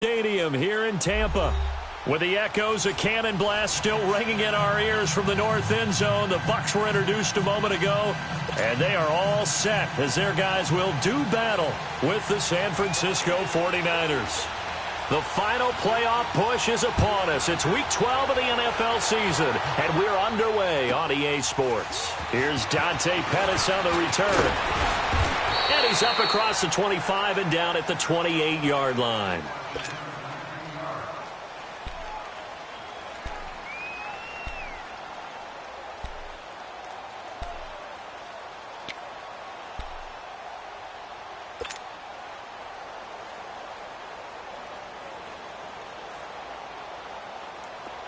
Stadium here in Tampa. With the echoes of cannon blast still ringing in our ears from the north end zone, the Bucs were introduced a moment ago, and they are all set as their guys will do battle with the San Francisco 49ers. The final playoff push is upon us. It's Week 12 of the NFL season, and we're underway on EA Sports. Here's Dante Pettis on the return. And he's up across the 25 and down at the 28-yard line.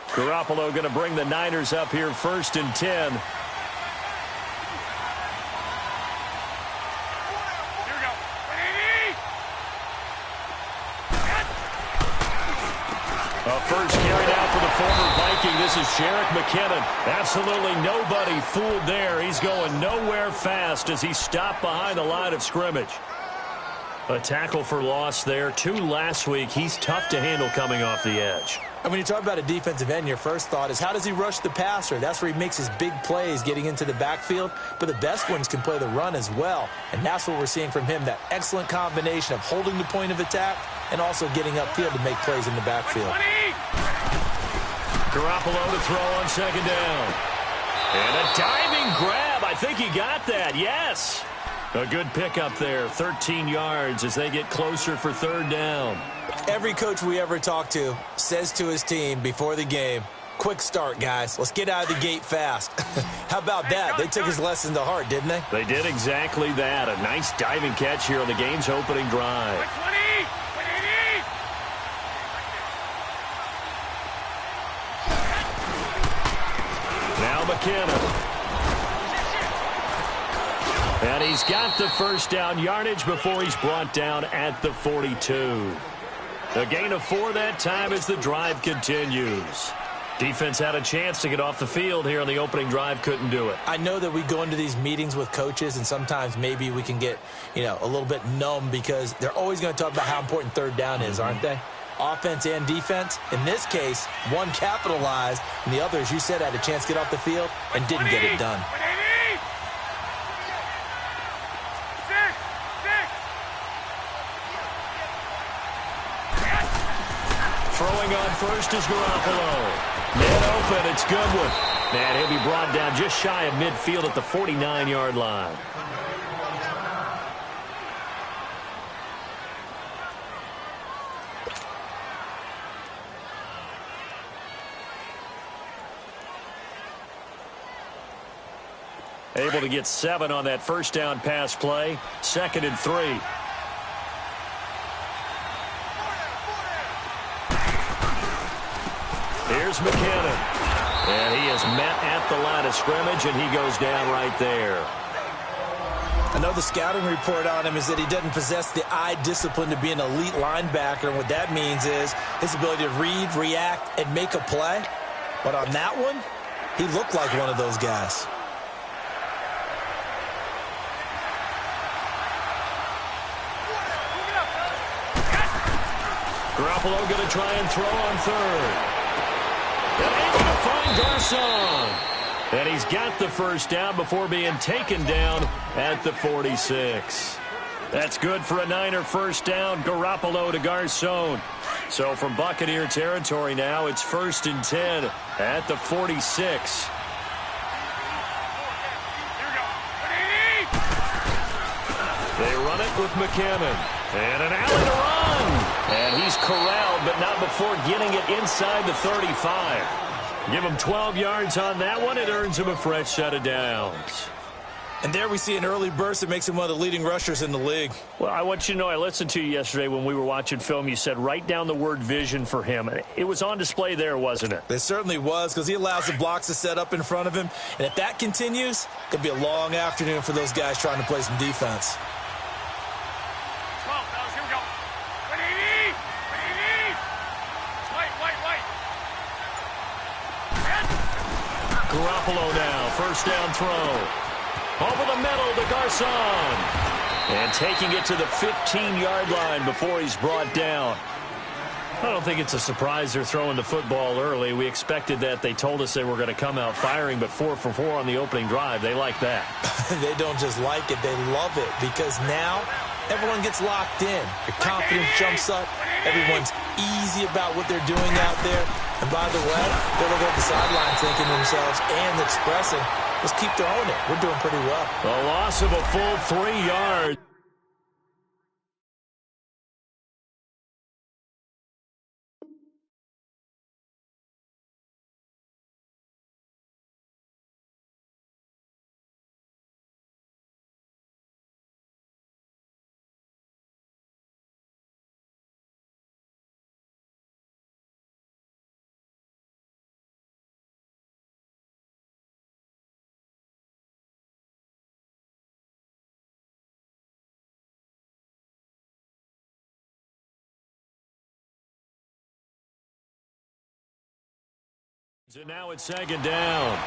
Garoppolo going to bring the Niners up here 1st and 10. First carry down for the former Viking. This is Jerick McKinnon. Absolutely nobody fooled there. He's going nowhere fast as he stopped behind the line of scrimmage. A tackle for loss there. 2 last week. He's tough to handle coming off the edge. And when you talk about a defensive end, your first thought is how does he rush the passer? That's where he makes his big plays getting into the backfield. But the best ones can play the run as well. And that's what we're seeing from him, that excellent combination of holding the point of attack and also getting upfield to make plays in the backfield. Garoppolo to throw on 2nd down. And a diving grab. I think he got that. Yes. A good pickup there. 13 yards as they get closer for 3rd down. Every coach we ever talk to says to his team before the game, quick start, guys. Let's get out of the gate fast. How about that? They took his lesson to heart, didn't they? They did exactly that. A nice diving catch here on the game's opening drive. Now McKinnon. And he's got the first down yardage before he's brought down at the 42. A gain of 4 that time as the drive continues. Defense had a chance to get off the field here on the opening drive, couldn't do it. I know that we go into these meetings with coaches, and sometimes maybe we can get, a little bit numb because they're always going to talk about how important 3rd down is, aren't they? Offense and defense. In this case, one capitalized, and the other, as you said, had a chance to get off the field and didn't get it done. Throwing on first is Garoppolo. Man open, it's Goodwin. And he'll be brought down just shy of midfield at the 49-yard line. Able to get 7 on that first down pass play. 2nd and 3. Here's McKinnon. And he is met at the line of scrimmage, and he goes down right there. I know the scouting report on him is that he doesn't possess the eye discipline to be an elite linebacker, and what that means is his ability to read, react, and make a play. But on that one, he looked like one of those guys. Garoppolo going to try and throw on 3rd. And able to find Garcon. And he's got the first down before being taken down at the 46. That's good for a Niner first down. Garoppolo to Garcon. So from Buccaneer territory now, it's 1st and 10 at the 46. They run it with McKinnon. And an alley to run. And he's corralled, but not before getting it inside the 35. Give him 12 yards on that one. It earns him a fresh set of downs. And there we see an early burst that makes him one of the leading rushers in the league. Well, I want you to know, I listened to you yesterday when we were watching film. You said write down the word vision for him. It was on display there, wasn't it? It certainly was, because he allows the blocks to set up in front of him. And if that continues, it could be a long afternoon for those guys trying to play some defense. Garoppolo now, first down throw. Over the middle to Garcon. And taking it to the 15-yard line before he's brought down. I don't think it's a surprise they're throwing the football early. We expected that. They told us they were going to come out firing, but 4 for 4 on the opening drive. They like that. They don't just like it. They love it because now everyone gets locked in. Your confidence jumps up. Everyone's easy about what they're doing out there. And by the way, they're looking at the sideline thinking to themselves and expressing, let's keep throwing it. We're doing pretty well. A loss of a full 3 yards. And now it's 2nd down.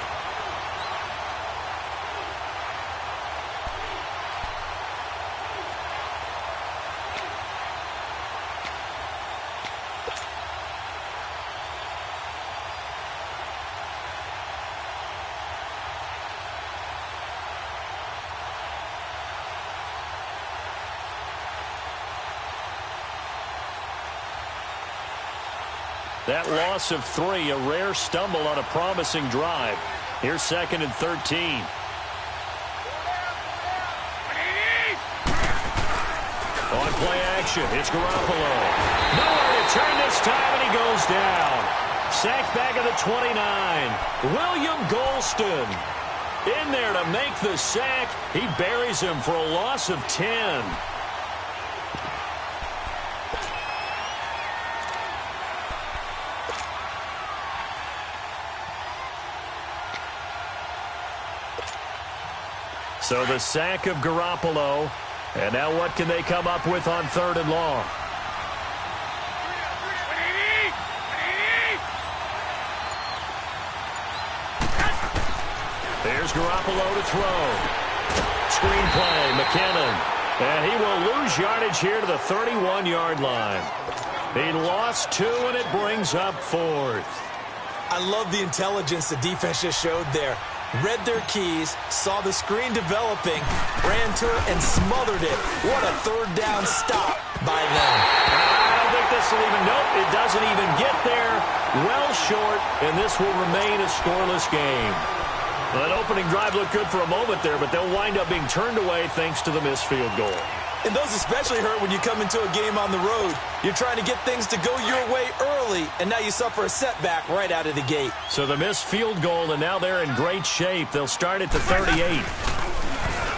That loss of 3, a rare stumble on a promising drive. Here's 2nd and 13. On play action, it's Garoppolo. Nowhere to turn this time, and he goes down. Sacked back at the 29. William Golston in there to make the sack. He buries him for a loss of 10. So the sack of Garoppolo. And now what can they come up with on 3rd and long? Here's Garoppolo to throw. Screen play, McKinnon. And he will lose yardage here to the 31-yard line. He lost 2, and it brings up 4th. I love the intelligence the defense just showed there. Read their keys, saw the screen developing, ran to it, and smothered it. What a 3rd down stop by them. I don't think this will even, nope, it doesn't even get there. Well short, and this will remain a scoreless game. That opening drive looked good for a moment there, but they'll wind up being turned away thanks to the missed field goal. And those especially hurt when you come into a game on the road. You're trying to get things to go your way early, and now you suffer a setback right out of the gate. So the missed field goal, and now they're in great shape. They'll start at the 38.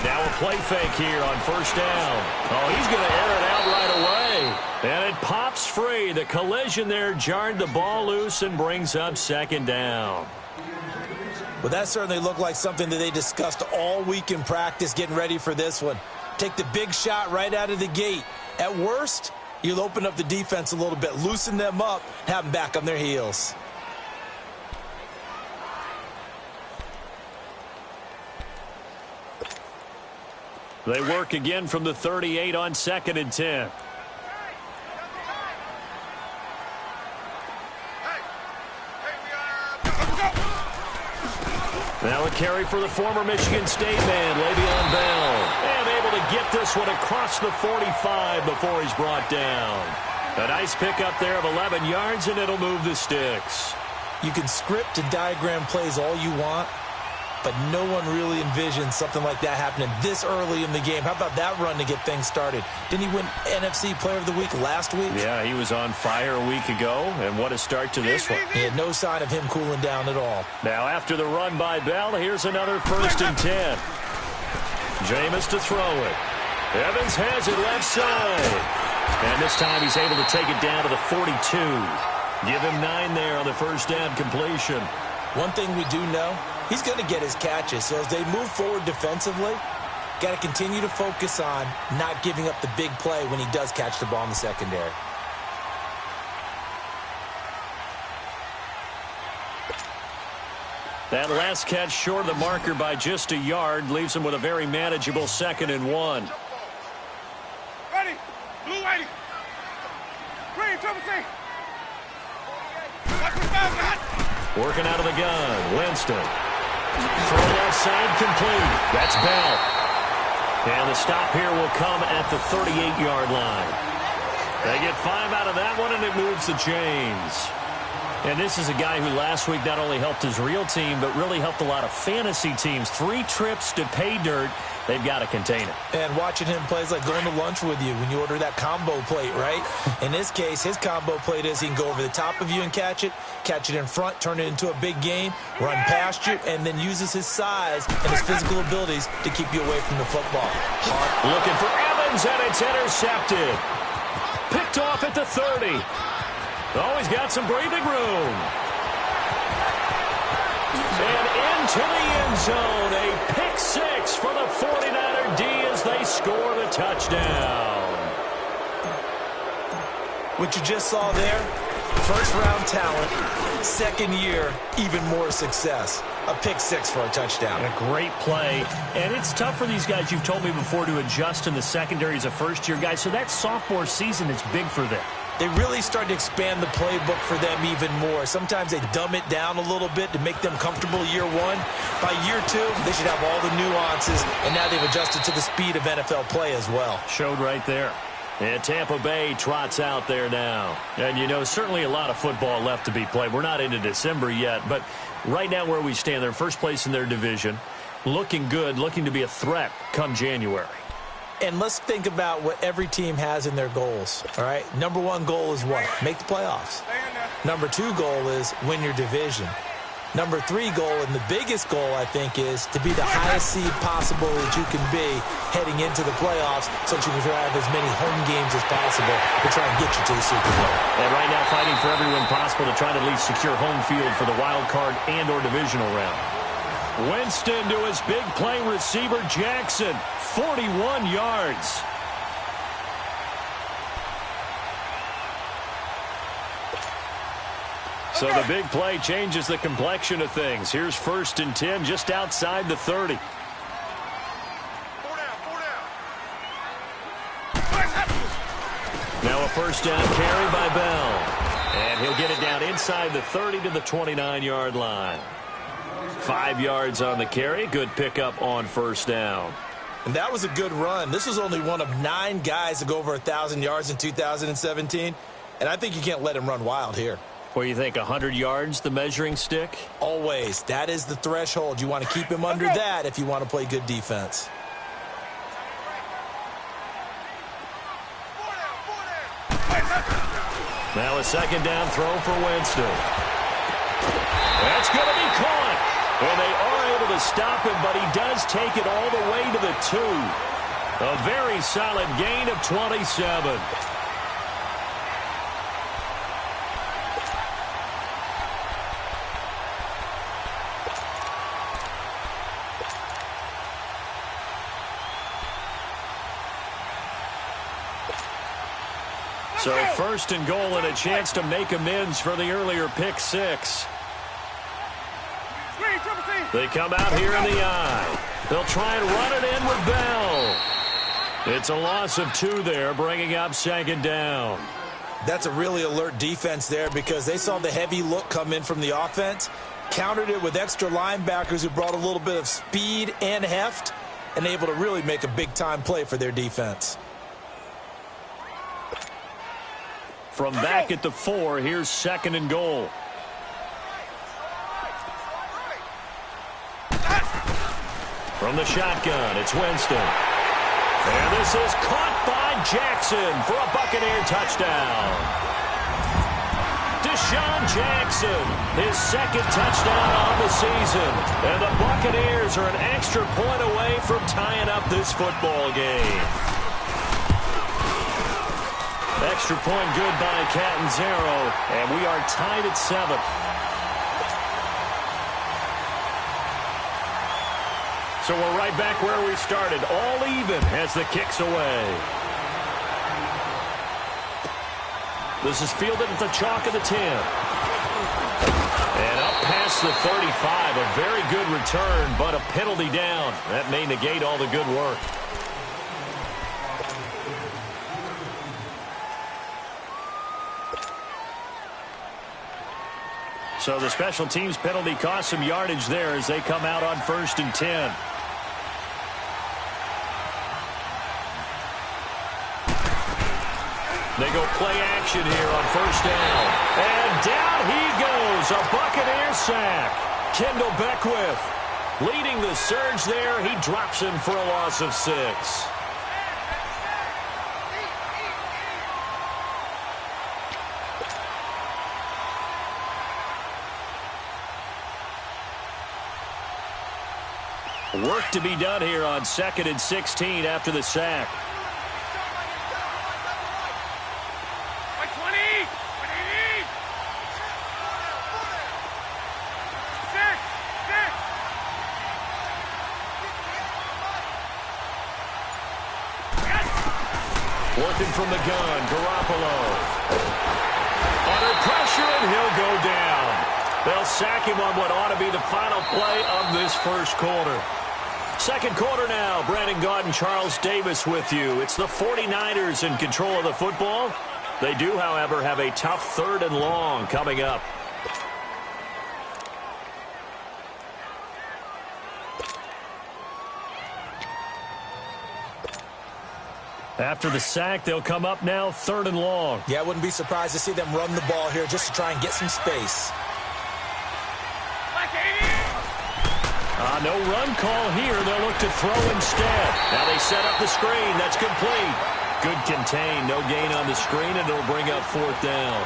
Now a play fake here on 1st down. Oh, he's going to air it out right away. And it pops free. The collision there jarred the ball loose and brings up 2nd down. Well, that certainly looked like something that they discussed all week in practice getting ready for this one. Take the big shot right out of the gate. At worst, you'll open up the defense a little bit, loosen them up, and have them back on their heels. They work again from the 38 on 2nd and 10. Now a carry for the former Michigan State man, Le'Veon Bell. And able to get this one across the 45 before he's brought down. A nice pickup there of 11 yards, and it'll move the sticks. You can script and diagram plays all you want, but no one really envisions something like that happening this early in the game. How about that run to get things started? Didn't he win NFC Player of the Week last week? Yeah, he was on fire a week ago, and what a start to this one. He had no sign of him cooling down at all. Now after the run by Bell, here's another 1st and 10. Jameis to throw it. Evans has it left side. And this time he's able to take it down to the 42. Give him 9 there on the 1st down completion. One thing we do know, he's going to get his catches. So as they move forward defensively, got to continue to focus on not giving up the big play when he does catch the ball in the secondary. That last catch short of the marker by just a yard leaves him with a very manageable 2nd and 1. Ready, blue, whitey. Green, triple C. Working out of the gun. Winston. Throw left side complete. That's Bell. And the stop here will come at the 38-yard line. They get 5 out of that one, and it moves the chains. And this is a guy who last week not only helped his real team, but really helped a lot of fantasy teams. 3 trips to pay dirt. They've got to contain it. And watching him play is like going to lunch with you when you order that combo plate, right? In this case, his combo plate is he can go over the top of you and catch it in front, turn it into a big gain, run past you, and then uses his size and his physical abilities to keep you away from the football. Looking for Evans, and it's intercepted. Picked off at the 30. Always got some breathing room. And into the end zone, a pick 6 for the 49er D as they score the touchdown. What you just saw there, first-round talent, second year, even more success. A pick 6 for a touchdown. A great play. And it's tough for these guys, you've told me before, to adjust in the secondary as a first-year guy. So that sophomore season is big for them. They really start to expand the playbook for them even more. Sometimes they dumb it down a little bit to make them comfortable year 1. By year 2, they should have all the nuances, and now they've adjusted to the speed of NFL play as well. Showed right there. And Tampa Bay trots out there now. And, you know, certainly a lot of football left to be played. We're not into December yet, but right now where we stand, they're first place in their division. Looking good, looking to be a threat come January. And let's think about what every team has in their goals, all right? Number 1 goal is what? Make the playoffs. Number 2 goal is win your division. Number 3 goal, and the biggest goal, I think, is to be the highest seed possible that you can be heading into the playoffs so that you can have as many home games as possible to try and get you to the Super Bowl. And right now fighting for every win possible to try to at least secure home field for the wild card and or divisional round. Winston to his big play receiver, Jackson. 41 yards. So the big play changes the complexion of things. Here's 1st and 10 just outside the 30. Now a first down carry by Bell. And he'll get it down inside the 30 to the 29-yard line. 5 yards on the carry. Good pickup on first down. And that was a good run. This was only one of 9 guys to go over 1,000 yards in 2017. And I think you can't let him run wild here. What do you think, 100 yards, the measuring stick? Always. That is the threshold. You want to keep him under that if you want to play good defense. Now a second down throw for Winston. That's going to be caught. And they are able to stop him, but he does take it all the way to the 2. A very solid gain of 27. So 1st and goal and a chance to make amends for the earlier pick 6. They come out here in the eye. They'll try and run it in with Bell. It's a loss of 2 there, bringing up 2nd down. That's a really alert defense there because they saw the heavy look come in from the offense, countered it with extra linebackers who brought a little bit of speed and heft, and able to really make a big-time play for their defense. From back at the 4, here's 2nd and goal. From the shotgun, it's Winston. And this is caught by Jackson for a Buccaneer touchdown. Deshaun Jackson, his 2nd touchdown on the season. And the Buccaneers are an extra point away from tying up this football game. Extra point good by Catanzaro, and we are tied at 7. So we're right back where we started, all even as the kick's away. This is fielded at the chalk of the 10. And up past the 35, a very good return, but a penalty down. That may negate all the good work. So the special teams penalty cost some yardage there as they come out on 1st and 10. They go play action here on 1st down. And down he goes. A Buccaneer sack. Kendall Beckwith leading the surge there. He drops him for a loss of 6. Work to be done here on 2nd and 16 after the sack. Working from the gun, Garoppolo. Under pressure, and he'll go down. They'll sack him on what ought to be the final play of this first quarter. Second quarter now. Brandon Gaudin, Charles Davis with you. It's the 49ers in control of the football. They do, however, have a tough 3rd and long coming up. After the sack, they'll come up now 3rd and long. Yeah, I wouldn't be surprised to see them run the ball here just to try and get some space. No run call here. They'll look to throw instead. Now they set up the screen. That's complete. Good contain. No gain on the screen, and it'll bring up 4th down.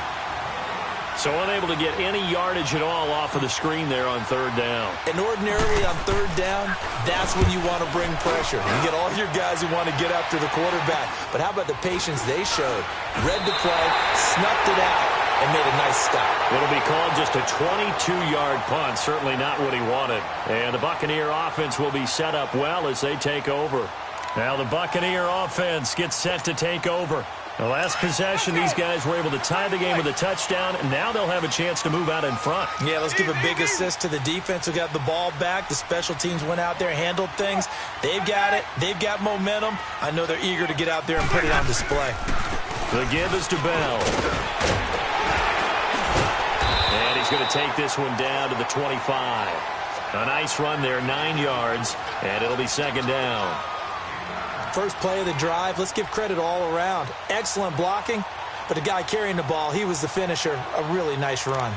So unable to get any yardage at all off of the screen there on 3rd down. And ordinarily on 3rd down, that's when you want to bring pressure. You get all your guys who want to get after the quarterback. But how about the patience they showed? Read the play, snuffed it out, and made a nice stop. It'll be called just a 22-yard punt. Certainly not what he wanted. And the Buccaneer offense will be set up well as they take over. Now the Buccaneer offense gets set to take over. The last possession, these guys were able to tie the game with a touchdown, and now they'll have a chance to move out in front. Yeah, let's give a big assist to the defense who got the ball back. The special teams went out there, handled things. They've got it. They've got momentum. I know they're eager to get out there and put it on display. The give is to Bell. And he's going to take this one down to the 25. A nice run there, 9 yards, and it'll be 2nd down. First play of the drive, let's give credit all around. Excellent blocking, but the guy carrying the ball, he was the finisher. A really nice run.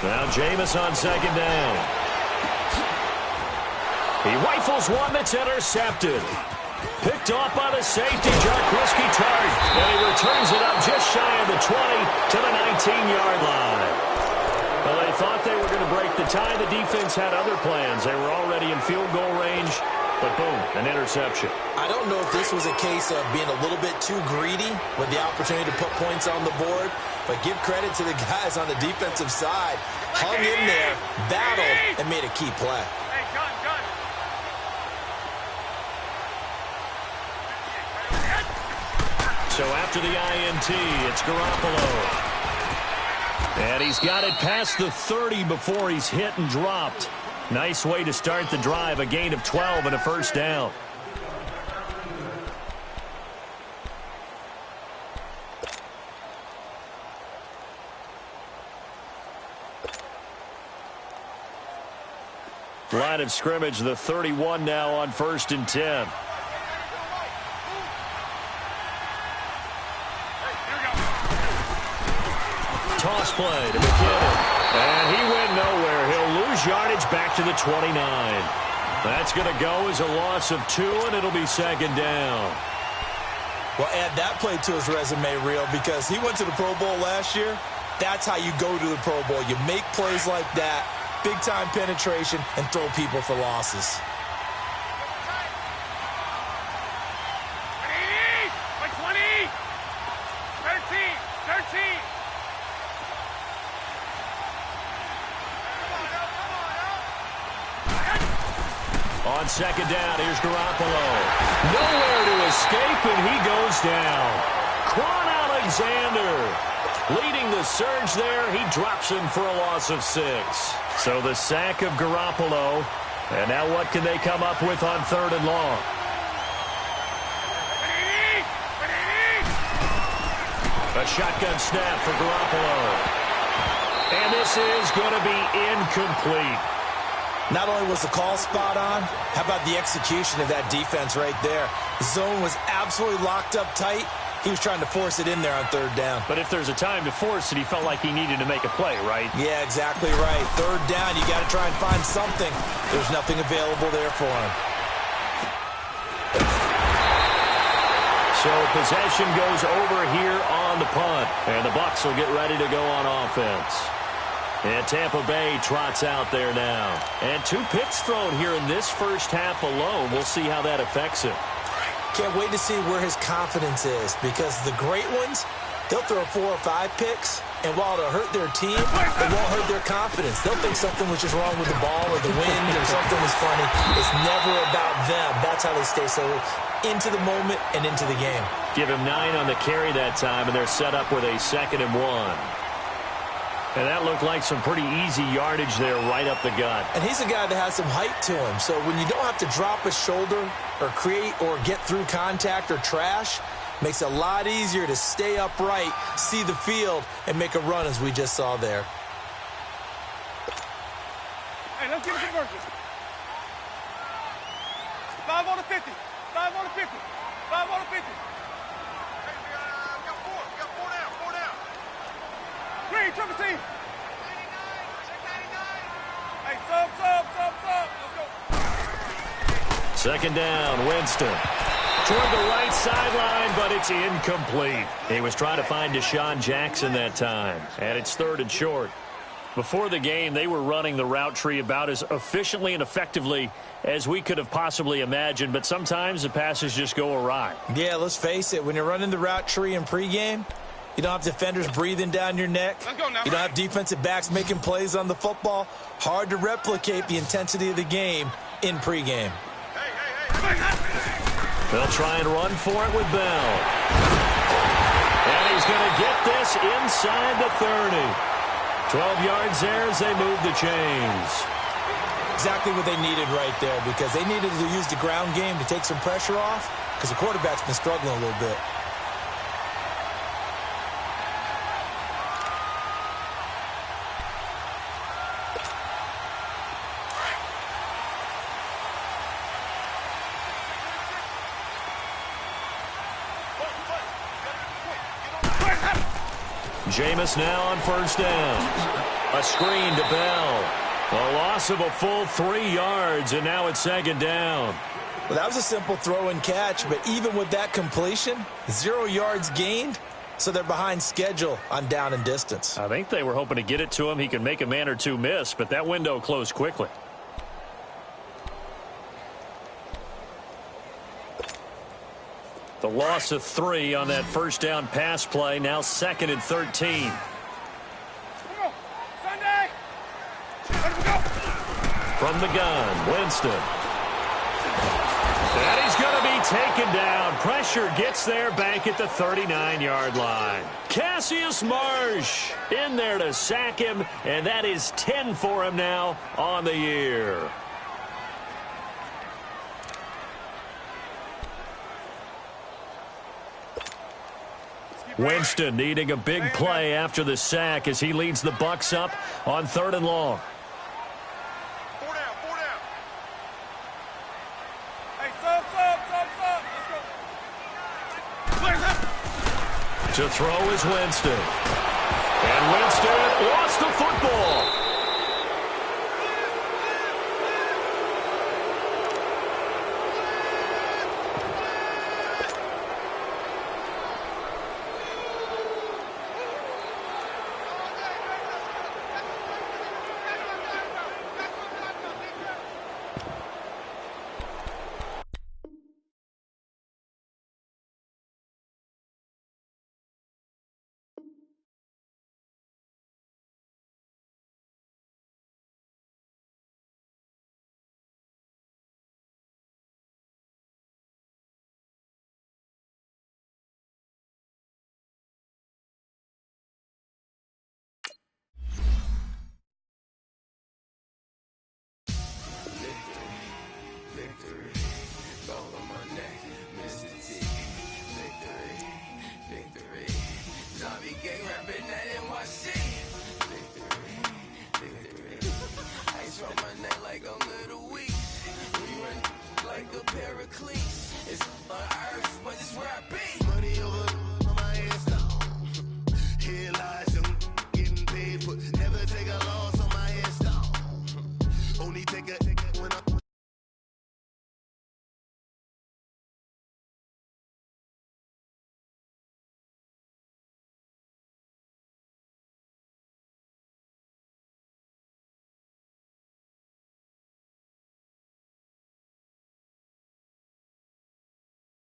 Now Jameis on 2nd down. He rifles one that's intercepted. Picked off by the safety, Jarquiski Tart. And he returns it up just shy of the 20 to the 19-yard line. Well, they thought they were going to break the tie. The defense had other plans. They were already in field goal range. But boom, an interception. I don't know if this was a case of being a little bit too greedy with the opportunity to put points on the board. But give credit to the guys on the defensive side. Hung in there, battled, and made a key play. So after the INT, it's Garoppolo. And he's got it past the 30 before he's hit and dropped. Nice way to start the drive, a gain of 12 and a 1st down. Line of scrimmage, the 31 now on 1st and 10. Toss play to McKinnon. And he went nowhere. He'll lose yardage back to the 29. That's going to go as a loss of 2, and it'll be 2nd down. Well, add that play to his resume, Real, because he went to the Pro Bowl last year. That's how you go to the Pro Bowl. You make plays like that, big-time penetration, and throw people for losses. On 2nd down, here's Garoppolo. Nowhere to escape, and he goes down. Quan Alexander. Leading the surge there, he drops him for a loss of 6. So the sack of Garoppolo. And now what can they come up with on 3rd and long? A shotgun snap for Garoppolo. And this is going to be incomplete. Not only was the call spot on, how about the execution of that defense right there? The zone was absolutely locked up tight. He was trying to force it in there on 3rd down. But if there's a time to force it, he felt like he needed to make a play, right? Yeah, exactly right. 3rd down, you got to try and find something. There's nothing available there for him. So possession goes over here on the punt. And the Bucs will get ready to go on offense. And Tampa Bay trots out there now. And 2 picks thrown here in this first half alone. We'll see how that affects him. Can't wait to see where his confidence is, because the great ones, they'll throw 4 or 5 picks, and while it'll hurt their team, it won't hurt their confidence. They'll think something was just wrong with the ball or the wind or something was funny. It's never about them. That's how they stay so into the moment and into the game. Give him 9 on the carry that time, and they're set up with a 2nd and 1. And that looked like some pretty easy yardage there right up the gut. And he's a guy that has some height to him. So when you don't have to drop a shoulder or create or get through contact or trash, makes it a lot easier to stay upright, see the field, and make a run as we just saw there. Hey, let's get a conversion. 5 on the 50. 5 on the 50. 5 on the 50. Hey, we got 4. We got 4 down. 4 down. Green, triple team. 99. Hey, sub. Let's go. 2nd down, Winston. Toward the right sideline, but it's incomplete. He was trying to find Deshaun Jackson that time, and it's 3rd and short. Before the game, they were running the route tree about as efficiently and effectively as we could have possibly imagined, but sometimes the passes just go awry. Yeah, let's face it. When you're running the route tree in pregame, you don't have defenders breathing down your neck. You don't have defensive backs making plays on the football. Hard to replicate the intensity of the game in pregame. They'll try and run for it with Bell. And he's going to get this inside the 30. 12 yards there as they move the chains. Exactly what they needed right there, because they needed to use the ground game to take some pressure off, because the quarterback's been struggling a little bit. Jameis now on 1st down. A screen to Bell. A loss of a full 3 yards, and now it's 2nd down. Well, that was a simple throw and catch, but even with that completion, 0 yards gained, so they're behind schedule on down and distance. I think they were hoping to get it to him. He could make a man or 2 miss, but that window closed quickly. The loss of 3 on that 1st down pass play. Now 2nd and 13. Sunday. Let him go. From the gun, Winston. And he's going to be taken down. Pressure gets there back at the 39-yard line. Cassius Marsh in there to sack him, and that is 10 for him now on the year. Winston needing a big play after the sack as he leads the Bucs up on 3rd and long. 4 down. 4 down. Hey, sub. Let's go. To throw is Winston. And Winston lost the football.